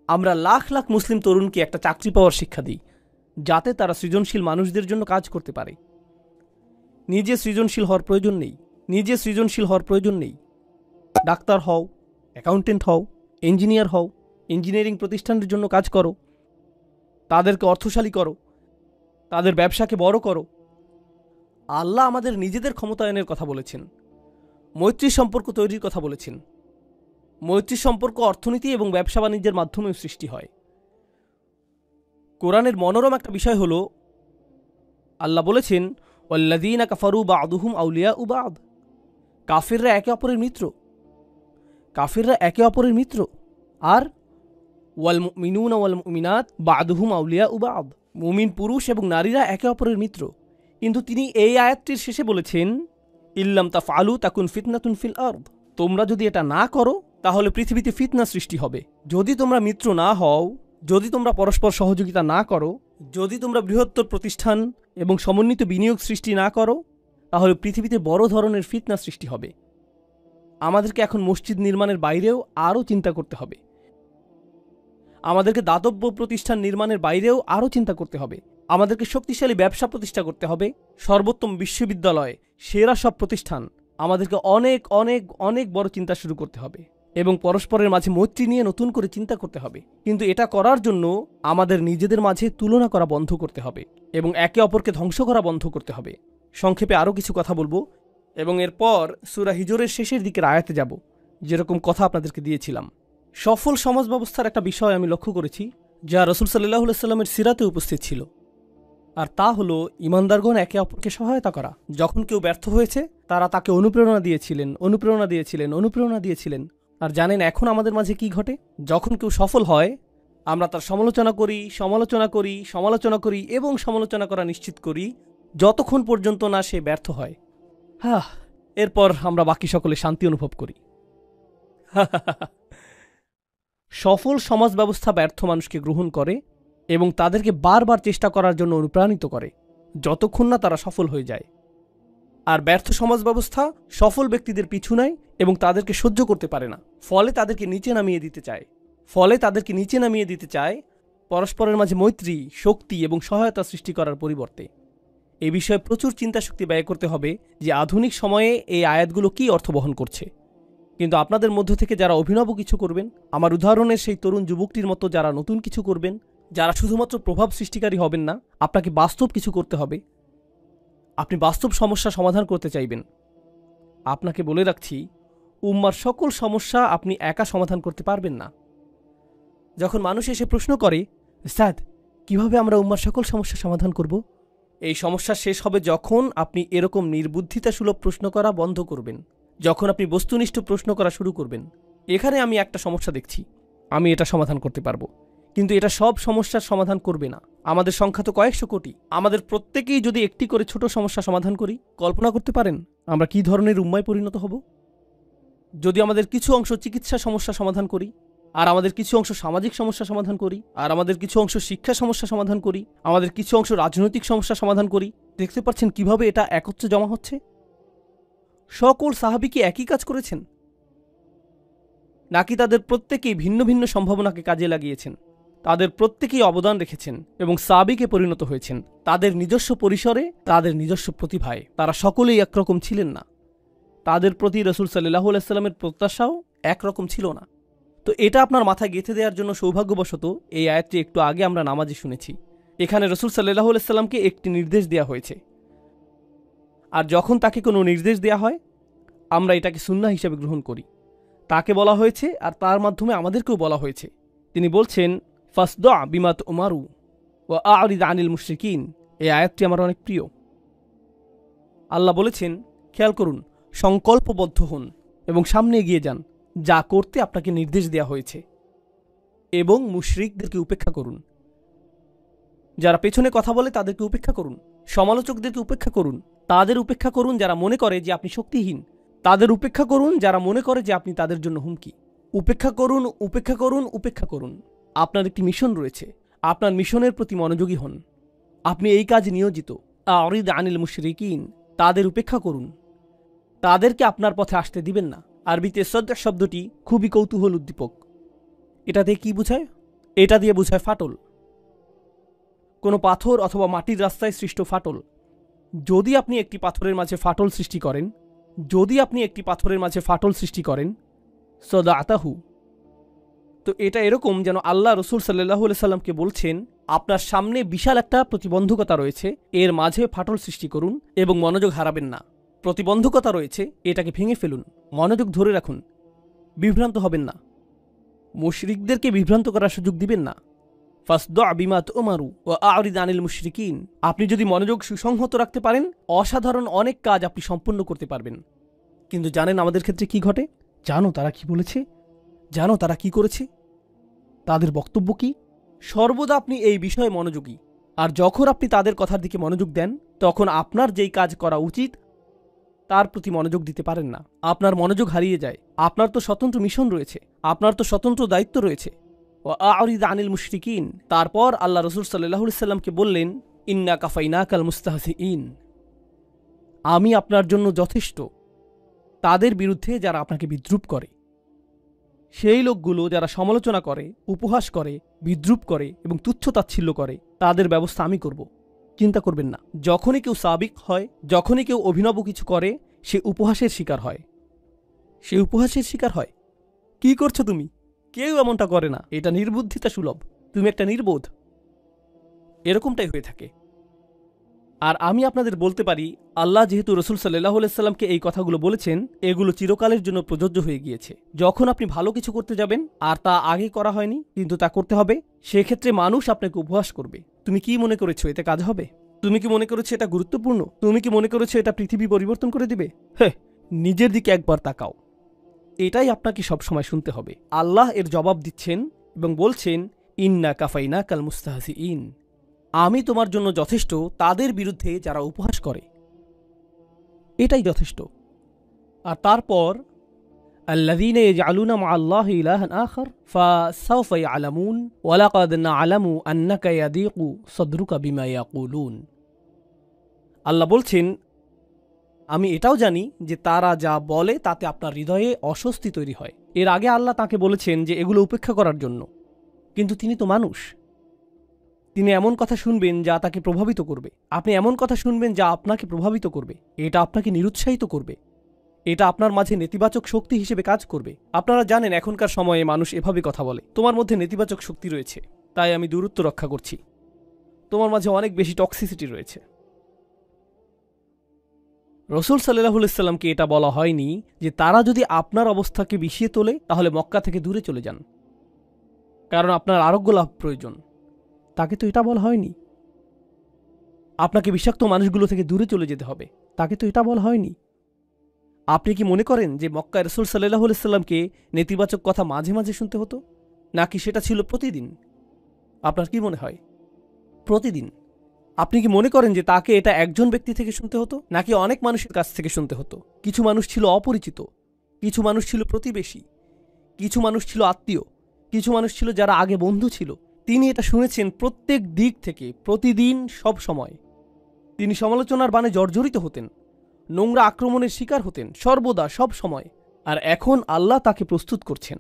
আমরা লাখ লাখ মুসলিম তরুণকে একটা চাকরি পাওয়ার শিক্ষা দিই, যাতে তারা সৃজনশীল মানুষদের জন্য কাজ করতে পারে। নিজে সৃজনশীল হওয়ার প্রয়োজন নেই। ডাক্তার হও, অ্যাকাউন্টেন্ট হও, ইঞ্জিনিয়ার হও, ইঞ্জিনিয়ারিং প্রতিষ্ঠানের জন্য কাজ করো, তাদেরকে অর্থশালী করো, তাদের ব্যবসাকে বড় করো। আল্লাহ আমাদের নিজেদের ক্ষমতায়নের কথা বলেছেন, মৈত্রী সম্পর্ক তৈরির কথা বলেছেন। মৈত্রী সম্পর্ক অর্থনীতি এবং ব্যবসা বাণিজ্যের মাধ্যমে সৃষ্টি হয়। কোরআনের মনোরম একটা বিষয় হল, আল্লাহ বলেছেন, ওয়াল্লাযীনা কাফারু বা'দুহুম আউলিয়াউ বা'দ। কাফিররা একে অপরের মিত্র। আর ওয়াল মুমিনুনা ওয়াল মুমিনাত বা'দুহুম আউলিয়াউ বা'দ। মুমিন পুরুষ এবং নারীরা একে অপরের মিত্র। কিন্তু তিনি এই আয়াতটির শেষে বলেছেন, ইল্লাম তাফআলু তাকুন ফিতনাতুন ফিল আরদ। তোমরা যদি এটা না করো তাহলে পৃথিবীতে ফিতনা সৃষ্টি হবে। যদি তোমরা মিত্র না হও, যদি তোমরা পরস্পর সহযোগিতা না করো, যদি তোমরা বৃহত্তর প্রতিষ্ঠান এবং সমন্বিত বিনিয়োগ সৃষ্টি না করো, তাহলে পৃথিবীতে বড় ধরনের ফিতনা সৃষ্টি হবে। আমাদেরকে এখন মসজিদ নির্মাণের বাইরেও আরও চিন্তা করতে হবে। আমাদেরকে দাতব্য প্রতিষ্ঠান নির্মাণের বাইরেও আরও চিন্তা করতে হবে। আমাদেরকে শক্তিশালী ব্যবসা প্রতিষ্ঠা করতে হবে, সর্বোত্তম বিশ্ববিদ্যালয়, সেরা সব প্রতিষ্ঠান। আমাদেরকে অনেক অনেক অনেক বড় চিন্তা শুরু করতে হবে এবং পরস্পরের মাঝে মৈত্রী নিয়ে নতুন করে চিন্তা করতে হবে। কিন্তু এটা করার জন্য আমাদের নিজেদের মাঝে তুলনা করা বন্ধ করতে হবে এবং একে অপরকে ধ্বংস করা বন্ধ করতে হবে। সংক্ষেপে আরও কিছু কথা বলবো এবং এরপর সূরা হিজরের শেষের দিকের আয়াতে যাব, যেরকম কথা আপনাদেরকে দিয়েছিলাম। সফল সমাজ ব্যবস্থার একটা বিষয় আমি লক্ষ্য করেছি, যা রাসূল সাল্লাল্লাহু আলাইহি সাল্লামের সিরাতে উপস্থিত ছিল, আর তা হলো ঈমানদারগণ একে অপরকে সহায়তা করা। যখন কেউ ব্যর্থ হয়েছে, তারা তাকে অনুপ্রেরণা দিয়েছিলেন। আর জানেন এখন আমাদের মাঝে কি ঘটে? যখন কেউ সফল হয়, আমরা তার সমালোচনা করি এবং সমালোচনা করা নিশ্চিত করি, যতক্ষণ পর্যন্ত না সে ব্যর্থ হয়। এরপর আমরা বাকি সকলে শান্তি অনুভব করি। সফল সমাজ ব্যবস্থা ব্যর্থ মানুষকে গ্রহণ করে এবং তাদেরকে বারবার চেষ্টা করার জন্য অনুপ্রাণিত করে, যতক্ষণ না তারা সফল হয়ে যায়। আর ব্যর্থ সমাজ ব্যবস্থা সফল ব্যক্তিদের পিছু নেয় এবং তাদেরকে সহ্য করতে পারে না, ফলে তাদেরকে নিচে নামিয়ে দিতে চায় পরস্পরের মাঝে মৈত্রী, শক্তি এবং সহায়তা সৃষ্টি করার পরিবর্তে। এ বিষয়ে প্রচুর চিন্তা শক্তি ব্যয় করতে হবে যে আধুনিক সময়ে এই আয়াতগুলো কী অর্থ বহন করছে। কিন্তু আপনাদের মধ্য থেকে যারা অভিনব কিছু করবেন, আমার উদাহরণের সেই তরুণ যুবকটির মতো যারা নতুন কিছু করবেন, যারা শুধুমাত্র প্রভাব সৃষ্টিকারী হবেন না, আপনাকে বাস্তব কিছু করতে হবে। আপনি বাস্তব সমস্যা সমাধান করতে চাইবেন। আপনাকে বলে রাখছি, উম্মার সকল সমস্যা আপনি একা সমাধান করতে পারবেন না। যখন মানুষ এসে প্রশ্ন করে, উস্তাদ কিভাবে আমরা উম্মার সকল সমস্যা সমাধান করব, এই সমস্যা শেষ হবে যখন আপনি এরকম নির্বুদ্ধিতাসুলভ প্রশ্ন করা বন্ধ করবেন, যখন আপনি বস্তুনিষ্ঠ প্রশ্ন করা শুরু করবেন। এখানে আমি একটা সমস্যা দেখছি, আমি এটা সমাধান করতে পারবো, কিন্তু এটা সব সমস্যার সমাধান করবে না। আমাদের সংখ্যা তো কয়েকশো কোটি। আমাদের প্রত্যেকেই যদি একটি করে ছোট সমস্যা সমাধান করি, কল্পনা করতে পারেন আমরা কি ধরনের উম্মায় পরিণত হব? যদি আমাদের কিছু অংশ চিকিৎসা সমস্যা সমাধান করি, আর আমাদের কিছু অংশ সামাজিক সমস্যা সমাধান করি, আর আমাদের কিছু অংশ শিক্ষা সমস্যা সমাধান করি, আমাদের কিছু অংশ রাজনৈতিক সমস্যা সমাধান করি, দেখতে পাচ্ছেন কিভাবে এটা একত্রে জমা হচ্ছে। সকল সাহাবী কি একই কাজ করেছেন, নাকি তাদের প্রত্যেকেই ভিন্ন ভিন্ন সম্ভাবনাকে কাজে লাগিয়েছেন? তাদের প্রত্যেকেই অবদান রেখেছেন এবং সাহাবীকে পরিণত হয়েছেন তাদের নিজস্ব পরিসরে, তাদের নিজস্ব প্রতিভায়। তারা সকলেই একরকম ছিলেন না। তাদের প্রতি রাসূল সাল্লাল্লাহু আলাইহি সাল্লামের প্রত্যাশাও একরকম ছিল না। তো এটা আপনার মাথায় গেঁথে দেওয়ার জন্য সৌভাগ্যবশত এই আয়াতটি একটু আগে আমরা নামাজে শুনেছি। এখানে রাসূল সাল্লাল্লাহু আলাইহি সাল্লামকে একটি নির্দেশ দেওয়া হয়েছে, আর যখন তাকে কোনো নির্দেশ দেওয়া হয়, আমরা এটাকে সুন্নাহ হিসেবে গ্রহণ করি। তাকে বলা হয়েছে আর তার মাধ্যমে আমাদেরকেও বলা হয়েছে। তিনি বলছেন, ফাসদা বিমা তুমারু ওয়া আ'রিদ আনিল মুশরিকিন। এই আয়াতটি আমার অনেক প্রিয়। আল্লাহ বলেছেন, খেয়াল করুন, সংকল্পবদ্ধ হন এবং সামনে এগিয়ে যান যা করতে আপনাকে নির্দেশ দেওয়া হয়েছে, এবং মুশরিকদেরকে উপেক্ষা করুন। যারা পেছনে কথা বলে তাদেরকে উপেক্ষা করুন, সমালোচকদেরকে উপেক্ষা করুন, তাদের উপেক্ষা করুন যারা মনে করে যে আপনি শক্তিহীন, তাদের উপেক্ষা করুন যারা মনে করে যে আপনি তাদের জন্য হুমকি। উপেক্ষা করুন, উপেক্ষা করুন, উপেক্ষা করুন। আপনার একটি মিশন রয়েছে, আপনার মিশনের প্রতি মনোযোগী হন। আপনি এই কাজে নিয়োজিত। আ'রিদ আনিল মুশরিকিন, তাদের উপেক্ষা করুন, তাদেরকে আপনার পথে আসতে দিবেন না। আরবিতে সদ শব্দটি খুবই কৌতূহল উদ্দীপক। এটাতে কি বোঝায়? এটা দিয়ে বোঝায় ফাটল, কোনো পাথর অথবা মাটির রাস্তায় সৃষ্ট ফাটল। যদি আপনি একটি পাথরের মাঝে ফাটল সৃষ্টি করেন, সদাতাহু, তো এটা এরকম যেন আল্লাহ রসুল সাল্লাল্লাহু আলাইহি সাল্লামকে বলছেন, আপনার সামনে বিশাল একটা প্রতিবন্ধকতা রয়েছে, এর মাঝে ফাটল সৃষ্টি করুন এবং মনোযোগ হারাবেন না। প্রতিবন্ধকতা রয়েছে, এটাকে ভেঙে ফেলুন, মনোযোগ ধরে রাখুন, বিভ্রান্ত হবেন না, মুশরিকদেরকে বিভ্রান্ত করার সুযোগ দিবেন না। ফাসদা বিমা তুমারু ওয়া আ'রিদ আনিল মুশরিকিন। আপনি যদি মনোযোগ সুসংহত রাখতে পারেন, অসাধারণ অনেক কাজ আপনি সম্পূর্ণ করতে পারবেন। কিন্তু জানেন আমাদের ক্ষেত্রে কি ঘটে? জানো তারা কি বলেছে? জানো তারা কি করেছে? তাদের বক্তব্য কি? সর্বদা আপনি এই বিষয়ে মনোযোগী, আর যখন আপনি তাদের কথার দিকে মনোযোগ দেন, তখন আপনার যেই কাজ করা উচিত তার প্রতি মনোযোগ দিতে পারেন না, আপনার মনোযোগ হারিয়ে যায়। আপনার তো স্বতন্ত্র মিশন রয়েছে, আপনার তো স্বতন্ত্র দায়িত্ব রয়েছে। ওয়া আ'রিদ আনিল মুশরিকিন। তারপর আল্লাহ রাসূল সাল্লাল্লাহু আলাইহি সাল্লামকে বললেন, ইন্না কাফাইনাকাল মুস্তাহজিইন, আমি আপনার জন্য যথেষ্ট তাদের বিরুদ্ধে যারা আপনাকে বিদ্রূপ করে। সেই লোকগুলো যারা সমালোচনা করে, উপহাস করে, বিদ্রূপ করে এবং তুচ্ছ-তাচ্ছিল্য করে, তাদের ব্যবস্থা আমি করব। চিন্তা করবেন না। যখনই কেউ সাবিক হয়, যখনই কেউ অভিনব কিছু করে, সে উপহাসের শিকার হয়। কি করছো তুমি? কেউ এমনটা করে না, এটা নির্বুদ্ধিতা সুলভ, তুমি একটা নির্বোধ। এরকমটাই হয়ে থাকে। আর আমি আপনাদের বলতে পারি, আল্লাহ যেহেতু রসুল সাল্লাল্লাহু আলাইহি সাল্লামকে এই কথাগুলো বলেছেন, এগুলো চিরকালের জন্য প্রযোজ্য হয়ে গিয়েছে। যখন আপনি ভালো কিছু করতে যাবেন আর তা আগে করা হয়নি কিন্তু তা করতে হবে, সেক্ষেত্রে মানুষ আপনাকে উপহাস করবে। তুমি কি মনে করেছো এতে কাজ হবে? তুমি কি মনে করেছো এটা গুরুত্বপূর্ণ? তুমি কি মনে করেছো এটা পৃথিবী পরিবর্তন করে দিবে? হ্যাঁ, নিজের দিকে একবার তাকাও। এটাই আপনাকে সবসময় শুনতে হবে। আল্লাহ এর জবাব দিচ্ছেন এবং বলছেন, ইন্না কাফাইনাকাল মুস্তাহজিইন, আমি তোমার জন্য যথেষ্ট তাদের বিরুদ্ধে যারা উপহাস করে। এটাই যথেষ্ট। আর তারপর আল্লাযীনা ইয়াজআলুনা মা'আল্লাহি ইলাহান আখার ফাসাউফা ইয়ালামুন ওয়া লাকাদ না'লামু আন্নাকা ইয়াদীকু সাদরুকা বিমা ইয়াকুলুন। আল্লাহ বলছেন, আমি এটাও জানি যে তারা যা বলে তাতে আপনার হৃদয়ে অস্বস্তি তৈরি হয়। এর আগে আল্লাহ তাকে বলেছেন যে এগুলো উপেক্ষা করার জন্য, কিন্তু তিনি তো মানুষ। তিনি এমন কথা শুনবেন যা তাকে প্রভাবিত করবে। আপনি এমন কথা শুনবেন যা আপনাকে প্রভাবিত করবে। এটা আপনাকে নিরুৎসাহিত করবে। এটা আপনার মাঝে নেতিবাচক শক্তি হিসেবে কাজ করবে। আপনারা জানেন এখনকার সময়ে মানুষ এভাবে কথা বলে, তোমার মধ্যে নেতিবাচক শক্তি রয়েছে, তাই আমি দূরত্ব রক্ষা করছি। তোমার মাঝে অনেক বেশি টক্সিসিটি রয়েছে। রসুল সাল্লাল্লাহু আলাইহি সাল্লামকে এটা বলা হয়নি যে তারা যদি আপনার অবস্থাকে বিষিয়ে তোলে তাহলে মক্কা থেকে দূরে চলে যান, কারণ আপনার আরোগ্য লাভ প্রয়োজন। তাকে তো এটা বলা হয়নি। আপনাকে বিষাক্ত মানুষগুলো থেকে দূরে চলে যেতে হবে, তাকে তো এটা বলা হয়নি। আপনি কি মনে করেন যে মক্কায় রাসূল সাল্লাল্লাহু আলাইহি সাল্লামকে নেতিবাচক কথা মাঝে মাঝে শুনতে হতো, নাকি সেটা ছিল প্রতিদিন? আপনার কি মনে হয়? প্রতিদিন। আপনি কি মনে করেন যে তাকে এটা একজন ব্যক্তি থেকে শুনতে হতো, নাকি অনেক মানুষের কাছ থেকে শুনতে হতো? কিছু মানুষ ছিল অপরিচিত, কিছু মানুষ ছিল প্রতিবেশী, কিছু মানুষ ছিল আত্মীয়, কিছু মানুষ ছিল যারা আগে বন্ধু ছিল। তিনি এটা শুনেছেন প্রত্যেক দিক থেকে, প্রতিদিন, সব সময়। তিনি সমালোচনার বাণে জর্জরিত হতেন, নোংরা আক্রমণের শিকার হতেন, সর্বদা, সব সময়। আর এখন আল্লাহ তাকে প্রস্তুত করছেন,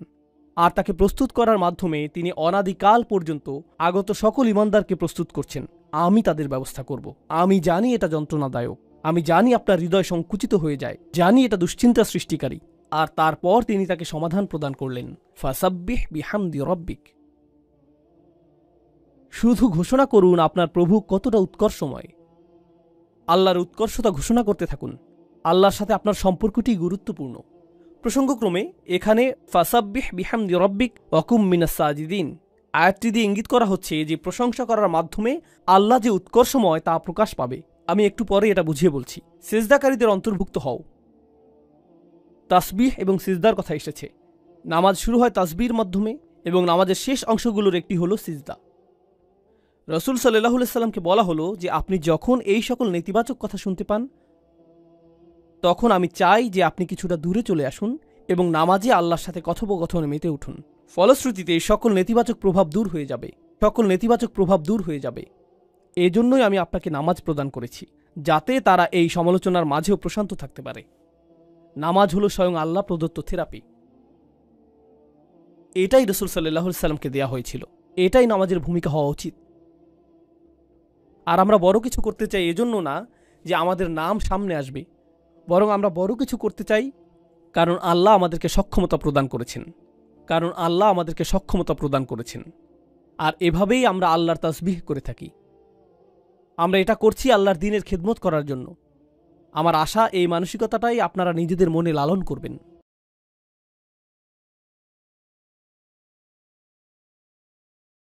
আর তাকে প্রস্তুত করার মাধ্যমে তিনি অনাদিকাল পর্যন্ত আগত সকল ঈমানদারকে প্রস্তুত করছেন। আমি তাদের ব্যবস্থা করব। আমি জানি এটা যন্ত্রণাদায়ক, আমি জানি আপনার হৃদয় সংকুচিত হয়ে যায়, জানি এটা দুশ্চিন্তা সৃষ্টিকারী। আর তারপর তিনি তাকে সমাধান প্রদান করলেন, ফাসাব্বিহ বিহামদি রব্বিক, শুধু ঘোষণা করুন আপনার প্রভু কতটা উৎকর্ষময়। আল্লাহর উৎকর্ষতা ঘোষণা করতে থাকুন। আল্লাহর সাথে আপনার সম্পর্কটি গুরুত্বপূর্ণ। প্রসঙ্গক্রমে এখানে ফাসাব্বিহ বিহামদি রব্বিক ওয়া কুম মিনাস সাজিদিন আয়াতটি দিয়ে ইঙ্গিত করা হচ্ছে যে প্রশংসা করার মাধ্যমে আল্লাহ যে উৎকর্ষময় তা প্রকাশ পাবে। আমি একটু পরে এটা বুঝিয়ে বলছি। সিজদাকারীদের অন্তর্ভুক্ত হও। তাসবিহ এবং সিজদার কথা এসেছে। নামাজ শুরু হয় তাসবিহর মাধ্যমে এবং নামাজের শেষ অংশগুলোর একটি হলো সিজদা। রসুল সাল্লাল্লাহু আলাইহি সাল্লামকে বলা হলো যে আপনি যখন এই সকল নেতিবাচক কথা শুনতে পান, তখন আমি চাই যে আপনি কিছুটা দূরে চলে আসুন এবং নামাজে আল্লাহর সাথে কথোপকথনে মেতে উঠুন। ফলশ্রুতিতে সকল নেতিবাচক প্রভাব দূর হয়ে যাবে। এজন্যই আমি আপনাকে নামাজ প্রদান করেছি, যাতে তারা এই সমালোচনার মাঝেও প্রশান্ত থাকতে পারে। নামাজ হলো স্বয়ং আল্লাহ প্রদত্ত থেরাপি। এটাই রসুল সাল্লাল্লাহু আলাইহি সাল্লামকে দেয়া হয়েছিল। এটাই নামাজের ভূমিকা হওয়া উচিত। আর আমরা বড় কিছু করতে চাই এজন্য না যে আমাদের নাম সামনে আসবে, বরং আমরা বড় কিছু করতে চাই কারণ আল্লাহ আমাদেরকে সক্ষমতা প্রদান করেছেন। আর এভাবেই আমরা আল্লাহর তাসবিহ করে থাকি। আমরা এটা করছি আল্লাহর দ্বীনের খেদমত করার জন্য। আমার আশা এই মানসিকতাটাই আপনারা নিজেদের মনে লালন করবেন।